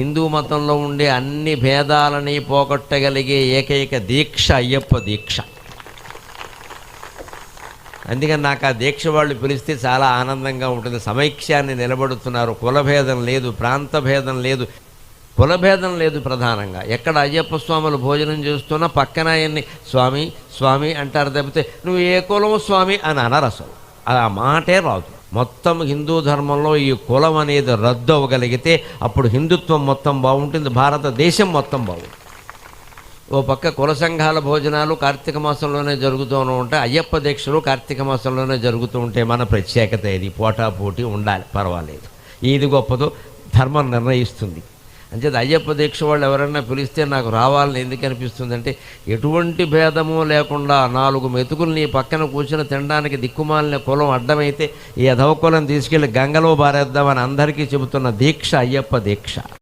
హిందూ మతంలో ఉండే అన్ని భేదాలని పోగొట్టగలిగే ఏకైక దీక్ష అయ్యప్ప దీక్ష. అందుకని నాకు ఆ దీక్ష వాళ్ళు పిలిస్తే చాలా ఆనందంగా ఉంటుంది. సమైక్యాన్ని నిలబడుతున్నారు. కులభేదం లేదు, ప్రాంత భేదం లేదు, కులభేదం లేదు. ప్రధానంగా ఎక్కడ అయ్యప్ప స్వాములు భోజనం చేస్తున్నా పక్కన ఆయన్ని స్వామి స్వామి అంటారు తప్పితే నువ్వు ఏ కులం స్వామి అని అనరు. అసలు ఆ మాటే రాదు. మొత్తం హిందూ ధర్మంలో ఈ కులం అనేది రద్దు అవ్వగలిగితే అప్పుడు హిందుత్వం మొత్తం బాగుంటుంది, భారతదేశం మొత్తం బాగుంటుంది. ఓ పక్క కుల సంఘాల భోజనాలు కార్తీక మాసంలోనే జరుగుతూ ఉంటాయి, అయ్యప్ప దీక్షలు కార్తీక మాసంలోనే జరుగుతూ ఉంటాయి. మన ప్రత్యేకత ఇది. పోటాపోటీ ఉండాలి, పర్వాలేదు. ఏది గొప్పదో ధర్మం నిర్ణయిస్తుంది. అంచేది అయ్యప్ప దీక్ష వాళ్ళు ఎవరైనా పిలిస్తే నాకు రావాలని ఎందుకు అనిపిస్తుంది అంటే, ఎటువంటి భేదము లేకుండా 4 మెతుకులు నీ పక్కన కూర్చొని తినడానికి దిక్కుమాలిన కులం అడ్డమైతే ఈ అధవ కులం తీసుకెళ్ళి గంగలో బారేద్దామని అందరికీ చెబుతున్న దీక్ష అయ్యప్ప దీక్ష.